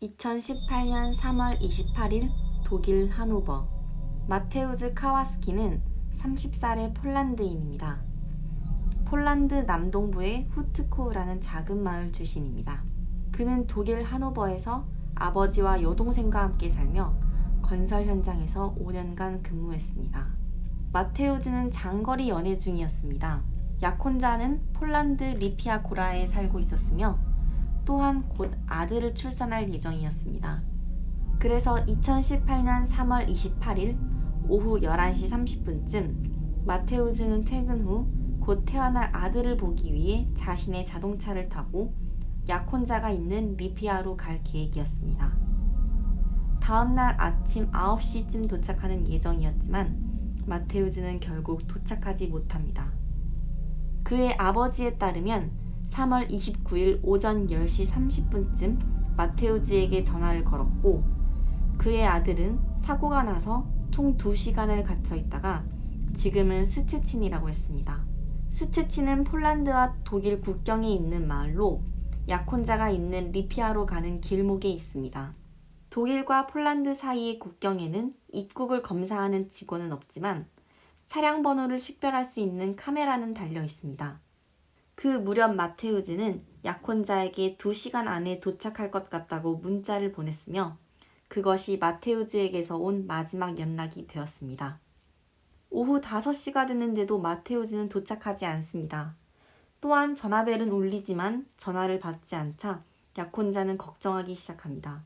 2018년 3월 28일 독일 하노버. 마테우즈 카와스키는 30살의 폴란드인입니다. 폴란드 남동부의 후트코우라는 작은 마을 출신입니다. 그는 독일 하노버에서 아버지와 여동생과 함께 살며 건설 현장에서 5년간 근무했습니다. 마테우즈는 장거리 연애 중이었습니다. 약혼자는 폴란드 리피아 고라에 살고 있었으며 또한 곧 아들을 출산할 예정이었습니다. 그래서 2018년 3월 28일 오후 11시 30분쯤 마테우즈는 퇴근 후 곧 태어날 아들을 보기 위해 자신의 자동차를 타고 약혼자가 있는 리피아로 갈 계획이었습니다. 다음날 아침 9시쯤 도착하는 예정이었지만 마테우즈는 결국 도착하지 못합니다. 그의 아버지에 따르면 3월 29일 오전 10시 30분쯤 마테우즈에게 전화를 걸었고 그의 아들은 사고가 나서 총 2시간을 갇혀 있다가 지금은 스체친이라고 했습니다. 스체친은 폴란드와 독일 국경에 있는 마을로 약혼자가 있는 리피아로 가는 길목에 있습니다. 독일과 폴란드 사이의 국경에는 입국을 검사하는 직원은 없지만 차량 번호를 식별할 수 있는 카메라는 달려 있습니다. 그 무렵 마테우즈는 약혼자에게 2시간 안에 도착할 것 같다고 문자를 보냈으며 그것이 마테우즈에게서 온 마지막 연락이 되었습니다. 오후 5시가 됐는데도 마테우즈는 도착하지 않습니다. 또한 전화벨은 울리지만 전화를 받지 않자 약혼자는 걱정하기 시작합니다.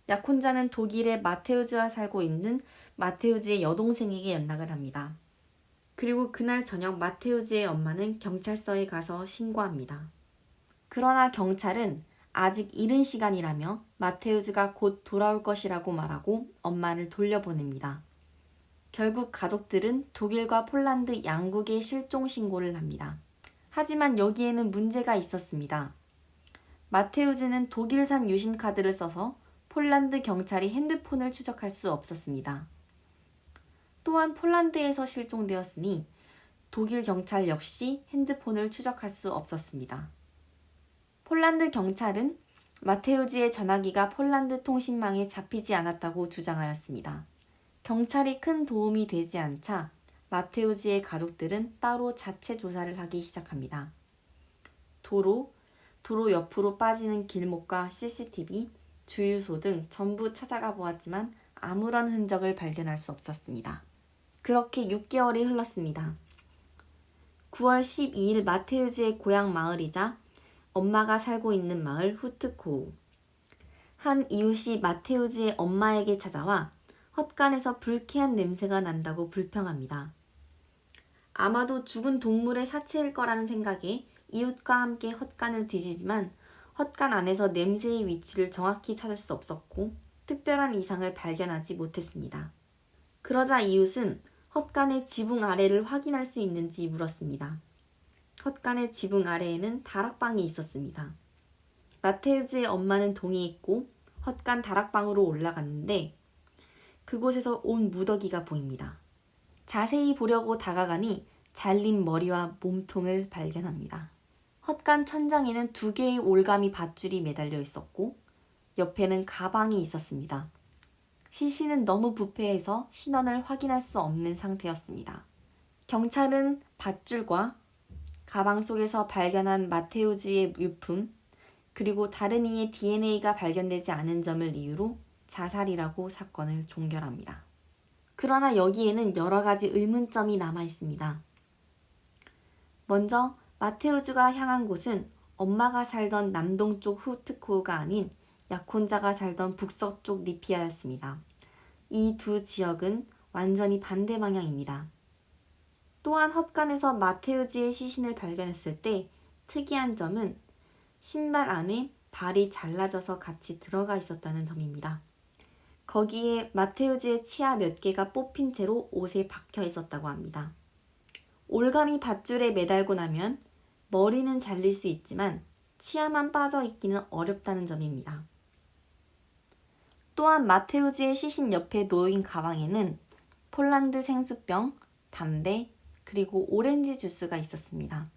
약혼자는 독일의 마테우즈와 살고 있는 마테우즈의 여동생에게 연락을 합니다. 그리고 그날 저녁 마테우즈의 엄마는 경찰서에 가서 신고합니다. 그러나 경찰은 아직 이른 시간이라며 마테우즈가 곧 돌아올 것이라고 말하고 엄마를 돌려보냅니다. 결국 가족들은 독일과 폴란드 양국에 실종 신고를 합니다. 하지만 여기에는 문제가 있었습니다. 마테우즈는 독일산 유심카드를 써서 폴란드 경찰이 핸드폰을 추적할 수 없었습니다. 또한 폴란드에서 실종되었으니 독일 경찰 역시 핸드폰을 추적할 수 없었습니다. 폴란드 경찰은 마테우즈의 전화기가 폴란드 통신망에 잡히지 않았다고 주장하였습니다. 경찰이 큰 도움이 되지 않자 마테우즈의 가족들은 따로 자체 조사를 하기 시작합니다. 도로 옆으로 빠지는 길목과 CCTV, 주유소 등 전부 찾아가 보았지만 아무런 흔적을 발견할 수 없었습니다. 그렇게 6개월이 흘렀습니다. 9월 12일 마테우즈의 고향 마을이자 엄마가 살고 있는 마을 후트코우. 한 이웃이 마테우즈의 엄마에게 찾아와 헛간에서 불쾌한 냄새가 난다고 불평합니다. 아마도 죽은 동물의 사체일 거라는 생각에 이웃과 함께 헛간을 뒤지지만 헛간 안에서 냄새의 위치를 정확히 찾을 수 없었고 특별한 이상을 발견하지 못했습니다. 그러자 이웃은 헛간의 지붕 아래를 확인할 수 있는지 물었습니다. 헛간의 지붕 아래에는 다락방이 있었습니다. 마테우즈의 엄마는 동의했고 헛간 다락방으로 올라갔는데 그곳에서 온 무더기가 보입니다. 자세히 보려고 다가가니 잘린 머리와 몸통을 발견합니다. 헛간 천장에는 2개의 올가미 밧줄이 매달려 있었고 옆에는 가방이 있었습니다. 시신은 너무 부패해서 신원을 확인할 수 없는 상태였습니다. 경찰은 밧줄과 가방 속에서 발견한 마테우즈의 유품 그리고 다른 이의 DNA가 발견되지 않은 점을 이유로 자살이라고 사건을 종결합니다. 그러나 여기에는 여러 가지 의문점이 남아 있습니다. 먼저 마테우즈가 향한 곳은 엄마가 살던 남동쪽 후트코우가 아닌 약혼자가 살던 북서쪽 리피아였습니다. 이 두 지역은 완전히 반대 방향입니다. 또한 헛간에서 마테우즈의 시신을 발견했을 때 특이한 점은 신발 안에 발이 잘라져서 같이 들어가 있었다는 점입니다. 거기에 마테우즈의 치아 몇 개가 뽑힌 채로 옷에 박혀 있었다고 합니다. 올가미 밧줄에 매달고 나면 머리는 잘릴 수 있지만 치아만 빠져 있기는 어렵다는 점입니다. 또한 마테우즈의 시신 옆에 놓인 가방에는 폴란드 생수병, 담배, 그리고 오렌지 주스가 있었습니다.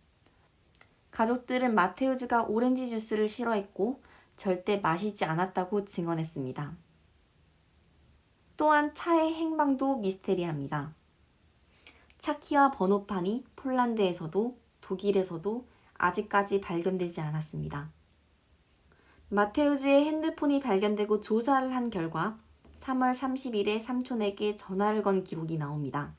가족들은 마테우즈가 오렌지 주스를 싫어했고 절대 마시지 않았다고 증언했습니다. 또한 차의 행방도 미스테리합니다. 차 키와 번호판이 폴란드에서도 독일에서도 아직까지 발견되지 않았습니다. 마테우즈의 핸드폰이 발견되고 조사를 한 결과 3월 30일에 삼촌에게 전화를 건 기록이 나옵니다.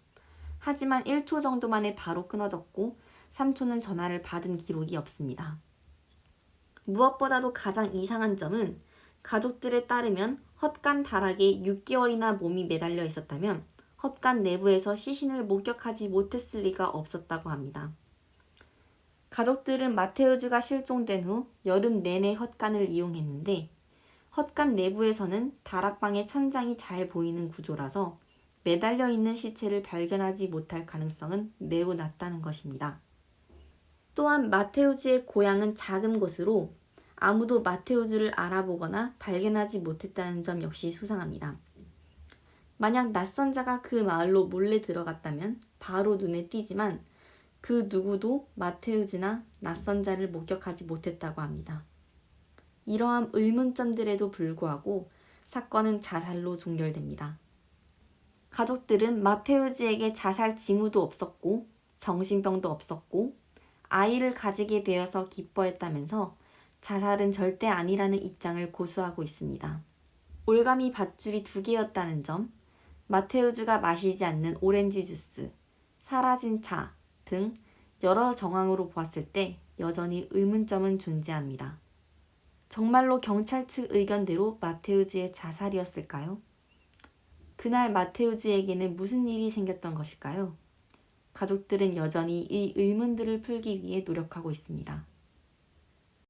하지만 1초 정도 만에 바로 끊어졌고 삼촌은 전화를 받은 기록이 없습니다. 무엇보다도 가장 이상한 점은 가족들에 따르면 헛간 다락에 6개월이나 몸이 매달려 있었다면 헛간 내부에서 시신을 목격하지 못했을 리가 없었다고 합니다. 가족들은 마테우즈가 실종된 후 여름 내내 헛간을 이용했는데 헛간 내부에서는 다락방의 천장이 잘 보이는 구조라서 매달려 있는 시체를 발견하지 못할 가능성은 매우 낮다는 것입니다. 또한 마테우즈의 고향은 작은 곳으로 아무도 마테우즈를 알아보거나 발견하지 못했다는 점 역시 수상합니다. 만약 낯선 자가 그 마을로 몰래 들어갔다면 바로 눈에 띄지만 그 누구도 마테우즈나 낯선 자를 목격하지 못했다고 합니다. 이러한 의문점들에도 불구하고 사건은 자살로 종결됩니다. 가족들은 마테우즈에게 자살 징후도 없었고 정신병도 없었고 아이를 가지게 되어서 기뻐했다면서 자살은 절대 아니라는 입장을 고수하고 있습니다. 올가미 밧줄이 2개였다는 점, 마테우즈가 마시지 않는 오렌지 주스, 사라진 차 등 여러 정황으로 보았을 때 여전히 의문점은 존재합니다. 정말로 경찰 측 의견대로 마테우즈의 자살이었을까요? 그날 마테우즈에게는 무슨 일이 생겼던 것일까요? 가족들은 여전히 이 의문들을 풀기 위해 노력하고 있습니다.